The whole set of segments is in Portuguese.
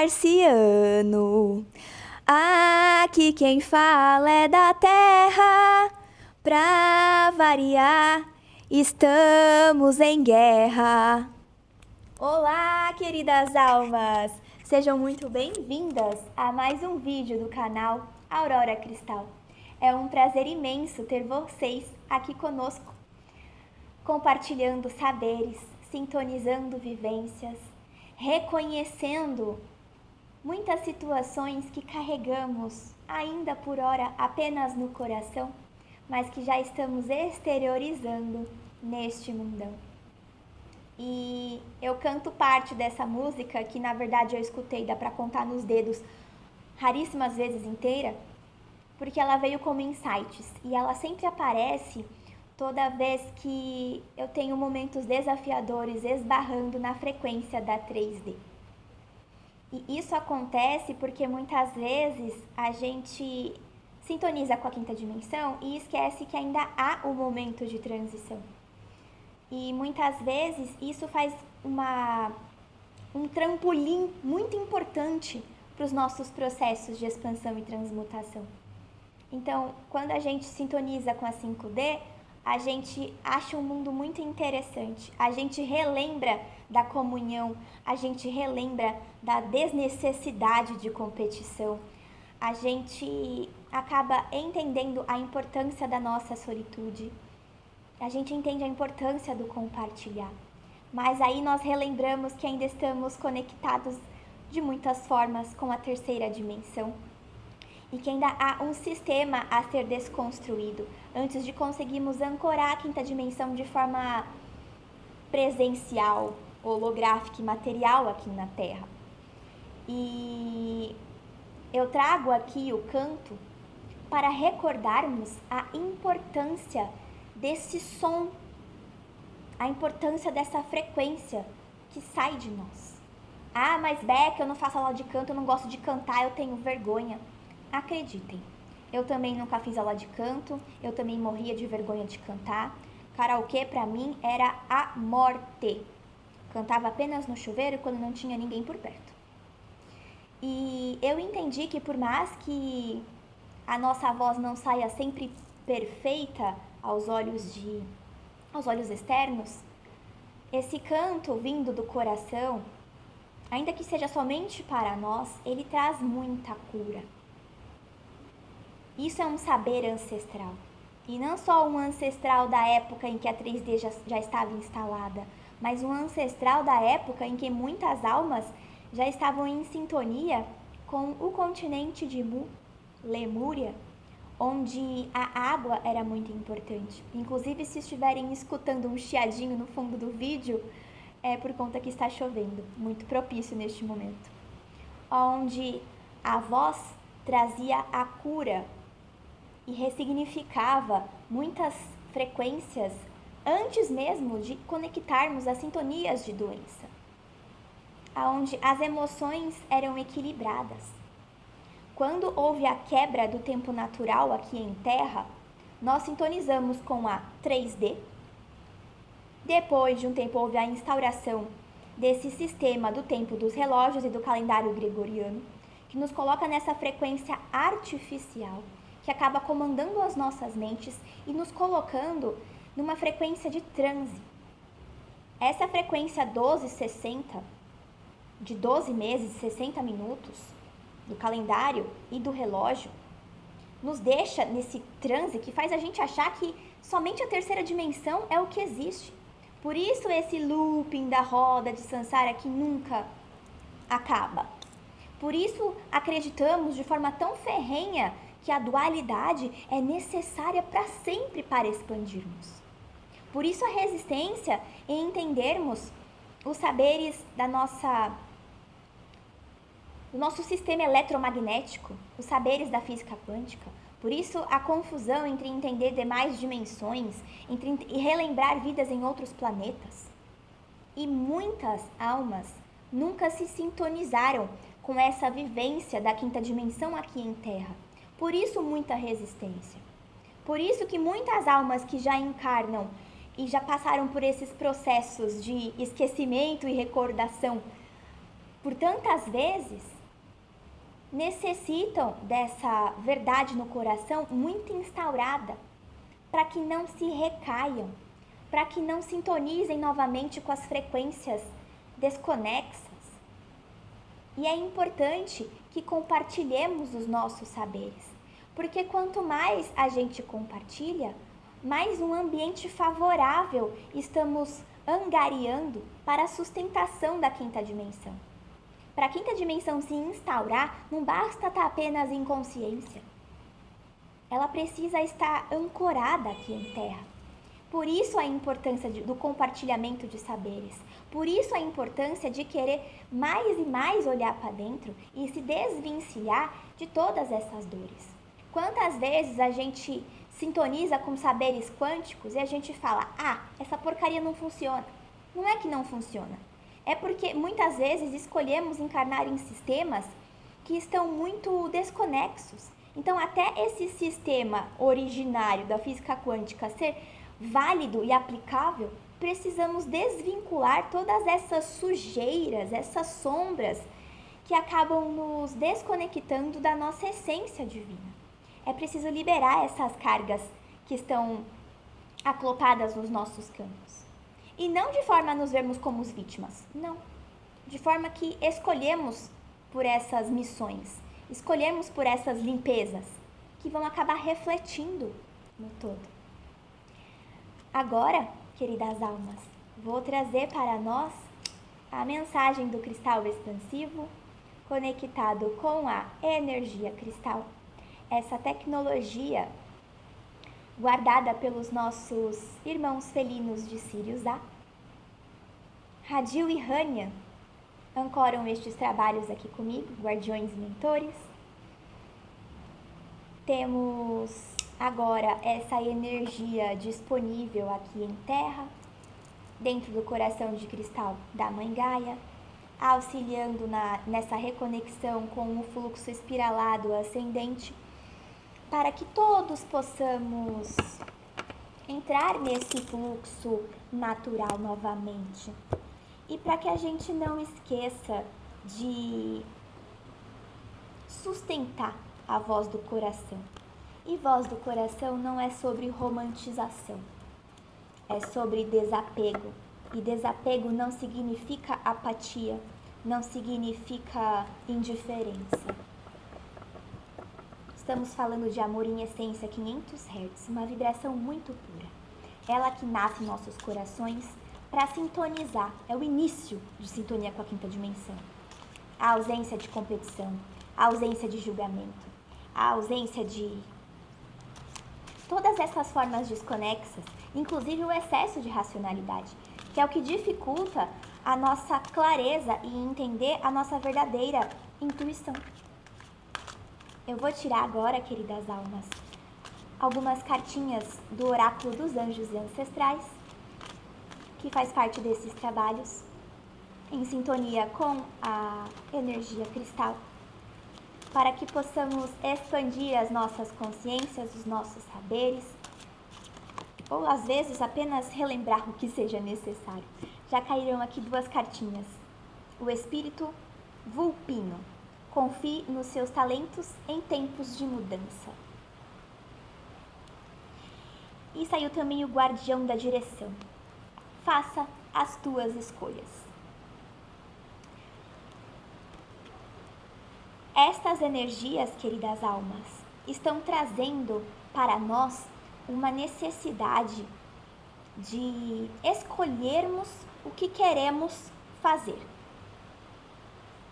marciano. Aqui quem fala é da terra. Pra variar, estamos em guerra. Olá, queridas almas! Sejam muito bem-vindas a mais um vídeo do canal Aurora Cristal. É um prazer imenso ter vocês aqui conosco, compartilhando saberes, sintonizando vivências, reconhecendo muitas situações que carregamos ainda por hora apenas no coração, mas que já estamos exteriorizando neste mundão. E eu canto parte dessa música, que na verdade eu escutei, dá pra contar nos dedos, raríssimas vezes inteira, porque ela veio como insights e ela sempre aparece toda vez que eu tenho momentos desafiadores esbarrando na frequência da 3D. E isso acontece porque muitas vezes a gente sintoniza com a quinta dimensão e esquece que ainda há um momento de transição. E muitas vezes isso faz um trampolim muito importante para os nossos processos de expansão e transmutação. Então, quando a gente sintoniza com a 5D, a gente acha um mundo muito interessante, a gente relembra da comunhão, a gente relembra da desnecessidade de competição, a gente acaba entendendo a importância da nossa solitude, a gente entende a importância do compartilhar, mas aí nós relembramos que ainda estamos conectados de muitas formas com a terceira dimensão e que ainda há um sistema a ser desconstruído antes de conseguirmos ancorar a quinta dimensão de forma presencial, holográfica e material aqui na Terra. E eu trago aqui o canto para recordarmos a importância desse som, a importância dessa frequência que sai de nós. Ah, mas Beca, eu não faço aula de canto, eu não gosto de cantar, eu tenho vergonha. Acreditem, eu também nunca fiz aula de canto, eu também morria de vergonha de cantar. Karaokê pra mim era a morte. Cantava apenas no chuveiro quando não tinha ninguém por perto. E eu entendi que por mais que a nossa voz não saia sempre perfeita aos olhos externos, esse canto vindo do coração, ainda que seja somente para nós, ele traz muita cura. Isso é um saber ancestral. E não só um ancestral da época em que a 3D já estava instalada, mas um ancestral da época em que muitas almas já estavam em sintonia com o continente de Mu, Lemúria, onde a água era muito importante. Inclusive, se estiverem escutando um chiadinho no fundo do vídeo, é por conta que está chovendo, muito propício neste momento. Onde a voz trazia a cura e ressignificava muitas frequências antes mesmo de conectarmos as sintonias de doença, onde as emoções eram equilibradas. Quando houve a quebra do tempo natural aqui em Terra, nós sintonizamos com a 3D. Depois de um tempo houve a instauração desse sistema do tempo dos relógios e do calendário gregoriano, que nos coloca nessa frequência artificial, que acaba comandando as nossas mentes e nos colocando numa frequência de transe. Essa frequência 1260, de 12 meses e 60 minutos, do calendário e do relógio, nos deixa nesse transe que faz a gente achar que somente a terceira dimensão é o que existe. Por isso esse looping da roda de Sansara que nunca acaba. Por isso acreditamos de forma tão ferrenha que a dualidade é necessária para sempre para expandirmos. Por isso a resistência em entendermos os saberes do nosso sistema eletromagnético, os saberes da física quântica. Por isso a confusão entre entender demais dimensões e relembrar vidas em outros planetas. E muitas almas nunca se sintonizaram com essa vivência da quinta dimensão aqui em Terra. Por isso muita resistência. Por isso que muitas almas que já encarnam e já passaram por esses processos de esquecimento e recordação por tantas vezes, necessitam dessa verdade no coração muito instaurada, para que não se recaiam, para que não sintonizem novamente com as frequências desconexas. E é importante que compartilhemos os nossos saberes, porque quanto mais a gente compartilha, mais um ambiente favorável estamos angariando para a sustentação da quinta dimensão. Para a quinta dimensão se instaurar, não basta estar apenas em consciência. Ela precisa estar ancorada aqui em Terra. Por isso a importância do compartilhamento de saberes. Por isso a importância de querer mais e mais olhar para dentro e se desvencilhar de todas essas dores. Quantas vezes a gente sintoniza com saberes quânticos e a gente fala, essa porcaria não funciona. Não é que não funciona. É porque muitas vezes escolhemos encarnar em sistemas que estão muito desconexos. Então, até esse sistema originário da física quântica ser válido e aplicável, precisamos desvincular todas essas sujeiras, essas sombras que acabam nos desconectando da nossa essência divina. É preciso liberar essas cargas que estão aclopadas nos nossos campos. E não de forma a nos vermos como vítimas, não. De forma que escolhemos por essas missões, escolhemos por essas limpezas, que vão acabar refletindo no todo. Agora, queridas almas, vou trazer para nós a mensagem do cristal expansivo conectado com a energia cristal. Essa tecnologia guardada pelos nossos irmãos felinos de Sirius A. Radil e Rania ancoram estes trabalhos aqui comigo, guardiões e mentores. Temos agora essa energia disponível aqui em Terra, dentro do coração de cristal da Mãe Gaia, auxiliando nessa reconexão com o fluxo espiralado ascendente, para que todos possamos entrar nesse fluxo natural novamente. E para que a gente não esqueça de sustentar a voz do coração. E voz do coração não é sobre romantização, é sobre desapego. E desapego não significa apatia, não significa indiferença. Estamos falando de amor em essência 500 Hz, uma vibração muito pura. Ela que nasce em nossos corações para sintonizar, é o início de sintonia com a quinta dimensão. A ausência de competição, a ausência de julgamento, a ausência de todas essas formas desconexas, inclusive o excesso de racionalidade, que é o que dificulta a nossa clareza e entender a nossa verdadeira intuição. Eu vou tirar agora, queridas almas, algumas cartinhas do Oráculo dos Anjos e Ancestrais, que faz parte desses trabalhos, em sintonia com a energia cristal, para que possamos expandir as nossas consciências, os nossos saberes, ou às vezes apenas relembrar o que seja necessário. Já caíram aqui duas cartinhas. O Espírito Vulpino. Confie nos seus talentos em tempos de mudança. E saiu também o Guardião da Direção. Faça as tuas escolhas. Estas energias, queridas almas, estão trazendo para nós uma necessidade de escolhermos o que queremos fazer.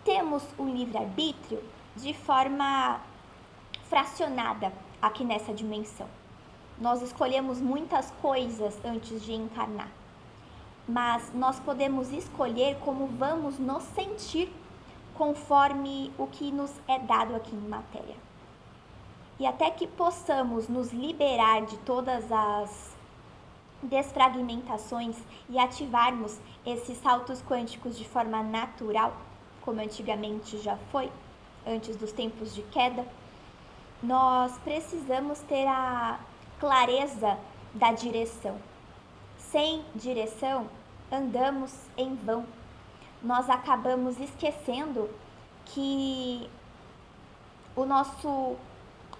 Temos o livre-arbítrio de forma fracionada aqui nessa dimensão. Nós escolhemos muitas coisas antes de encarnar, mas nós podemos escolher como vamos nos sentir conforme o que nos é dado aqui em matéria. E até que possamos nos liberar de todas as desfragmentações e ativarmos esses saltos quânticos de forma natural, como antigamente já foi, antes dos tempos de queda, nós precisamos ter a clareza da direção. Sem direção, andamos em vão. nós acabamos esquecendo que o nosso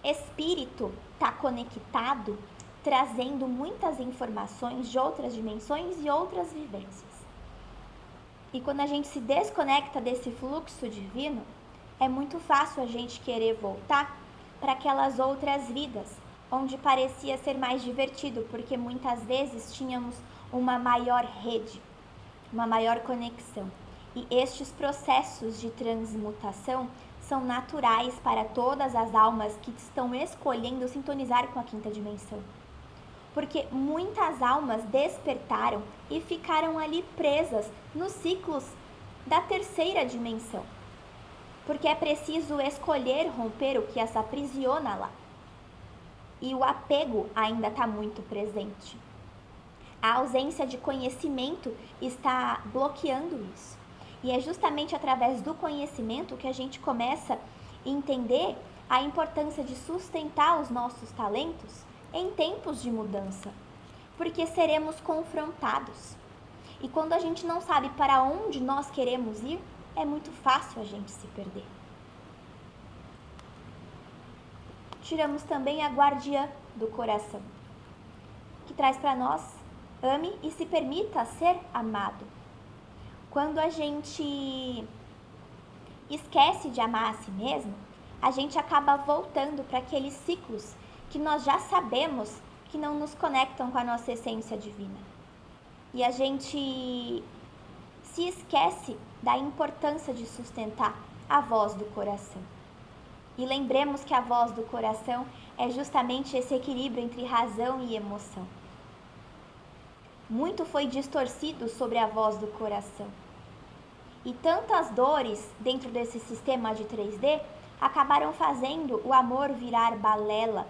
espírito está conectado, trazendo muitas informações de outras dimensões e outras vivências. E quando a gente se desconecta desse fluxo divino, é muito fácil a gente querer voltar para aquelas outras vidas, onde parecia ser mais divertido, porque muitas vezes tínhamos uma maior rede, uma maior conexão. E estes processos de transmutação são naturais para todas as almas que estão escolhendo sintonizar com a quinta dimensão. Porque muitas almas despertaram e ficaram ali presas nos ciclos da terceira dimensão. Porque é preciso escolher romper o que as aprisiona lá. E o apego ainda está muito presente. A ausência de conhecimento está bloqueando isso. E é justamente através do conhecimento que a gente começa a entender a importância de sustentar os nossos talentos em tempos de mudança. Porque seremos confrontados. E quando a gente não sabe para onde nós queremos ir, é muito fácil a gente se perder. Tiramos também a guardiã do coração, que traz para nós: ame e se permita ser amado. Quando a gente esquece de amar a si mesmo, a gente acaba voltando para aqueles ciclos que nós já sabemos que não nos conectam com a nossa essência divina. E a gente se esquece da importância de sustentar a voz do coração. E lembremos que a voz do coração é justamente esse equilíbrio entre razão e emoção. Muito foi distorcido sobre a voz do coração. E tantas dores dentro desse sistema de 3D acabaram fazendo o amor virar balela.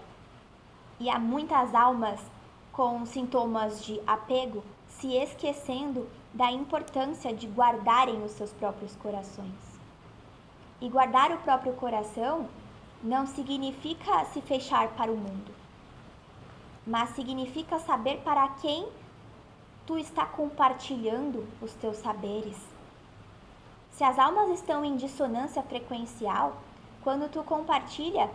E há muitas almas com sintomas de apego se esquecendo da importância de guardarem os seus próprios corações. E guardar o próprio coração não significa se fechar para o mundo, mas significa saber para quem tu está compartilhando os teus saberes. Se as almas estão em dissonância frequencial, quando tu compartilha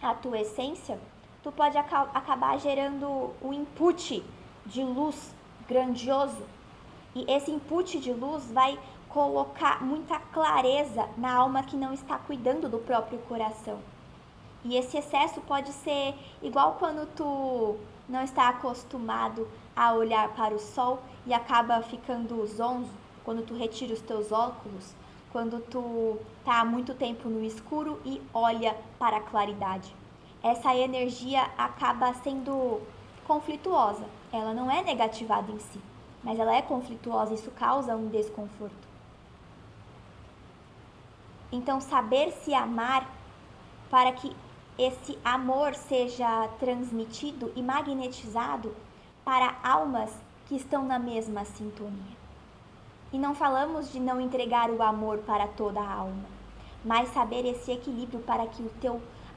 a tua essência, tu pode acabar gerando um input de luz grandioso. E esse input de luz vai colocar muita clareza na alma que não está cuidando do próprio coração. E esse excesso pode ser igual quando tu não está acostumado a olhar para o sol e acaba ficando zonzo, quando tu retira os teus óculos, quando tu está há muito tempo no escuro e olha para a claridade. Essa energia acaba sendo conflituosa. Ela não é negativada em si, mas ela é conflituosa, isso causa um desconforto. Então, saber se amar para que esse amor seja transmitido e magnetizado para almas que estão na mesma sintonia. E não falamos de não entregar o amor para toda a alma, mas saber esse equilíbrio para que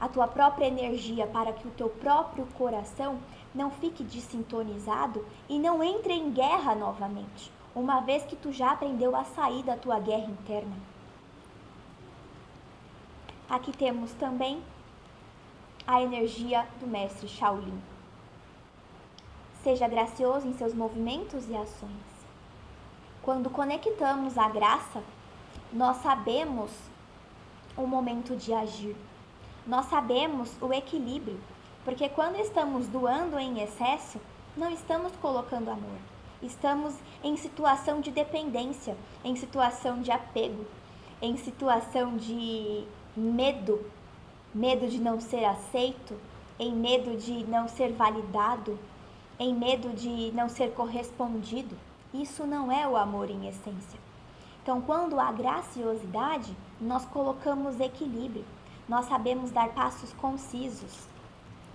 a tua própria energia, para que o teu próprio coração não fique desintonizado e não entre em guerra novamente, uma vez que tu já aprendeu a sair da tua guerra interna. Aqui temos também a energia do mestre Shaolin. Seja gracioso em seus movimentos e ações. Quando conectamos a graça, nós sabemos o momento de agir. Nós sabemos o equilíbrio, porque quando estamos doando em excesso, não estamos colocando amor. Estamos em situação de dependência, em situação de apego, em situação de medo de não ser aceito, em medo de não ser validado, em medo de não ser correspondido. Isso não é o amor em essência. Então, quando há graciosidade, nós colocamos equilíbrio. Nós sabemos dar passos concisos,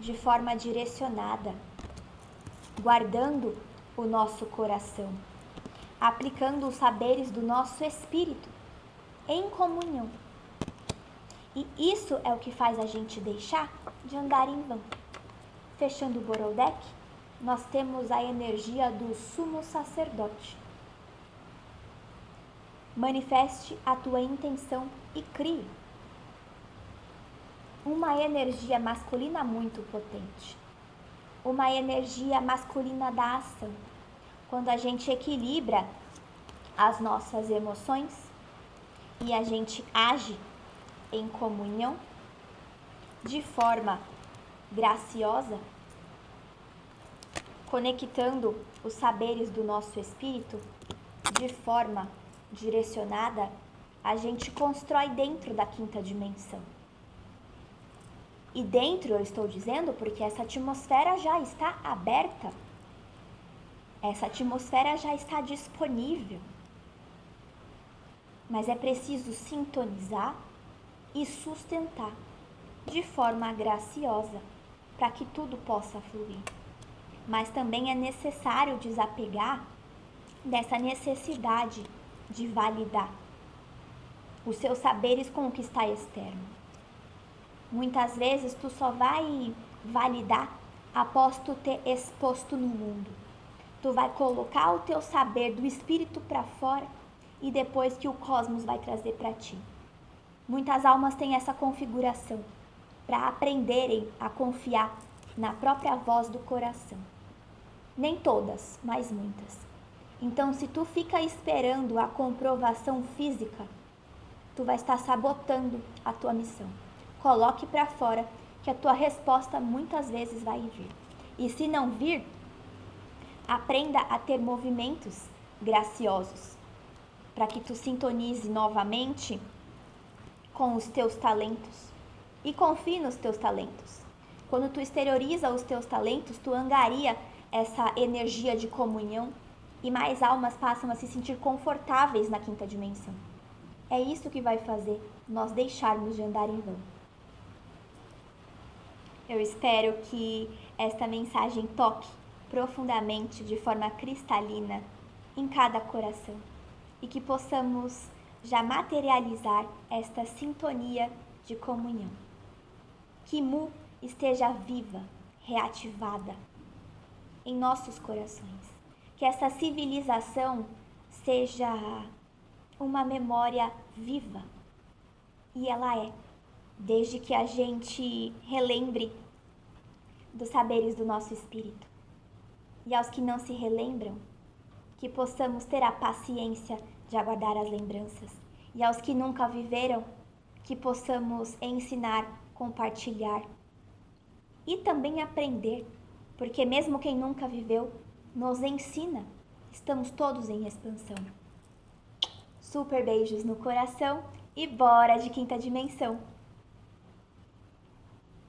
de forma direcionada, guardando o nosso coração, aplicando os saberes do nosso espírito em comunhão. E isso é o que faz a gente deixar de andar em vão. Fechando o Borodeck, nós temos a energia do sumo sacerdote. Manifeste a tua intenção e crie uma energia masculina muito potente. Uma energia masculina da ação. Quando a gente equilibra as nossas emoções e a gente age em comunhão de forma graciosa, conectando os saberes do nosso espírito de forma direcionada, a gente constrói dentro da quinta dimensão. E dentro, eu estou dizendo, porque essa atmosfera já está aberta. Essa atmosfera já está disponível. Mas é preciso sintonizar e sustentar de forma graciosa para que tudo possa fluir. Mas também é necessário desapegar dessa necessidade de validar os seus saberes com o que está externo. Muitas vezes tu só vai validar após tu ter exposto no mundo. Tu vai colocar o teu saber do espírito para fora e depois que o cosmos vai trazer para ti. Muitas almas têm essa configuração para aprenderem a confiar na própria voz do coração. Nem todas, mas muitas. Então, se tu fica esperando a comprovação física, tu vai estar sabotando a tua missão. Coloque para fora que a tua resposta muitas vezes vai vir. E se não vir, aprenda a ter movimentos graciosos para que tu sintonize novamente com os teus talentos e confie nos teus talentos. Quando tu exterioriza os teus talentos, tu angaria essa energia de comunhão e mais almas passam a se sentir confortáveis na quinta dimensão. É isso que vai fazer nós deixarmos de andar em vão. Eu espero que esta mensagem toque profundamente, de forma cristalina, em cada coração e que possamos já materializar esta sintonia de comunhão. Que Mu esteja viva, reativada em nossos corações. Que essa civilização seja uma memória viva. E ela é, desde que a gente relembre dos saberes do nosso espírito. E aos que não se relembram, que possamos ter a paciência de aguardar as lembranças. E aos que nunca viveram, que possamos ensinar, compartilhar e também aprender, porque mesmo quem nunca viveu nos ensina. Estamos todos em expansão. Super beijos no coração e bora de quinta dimensão!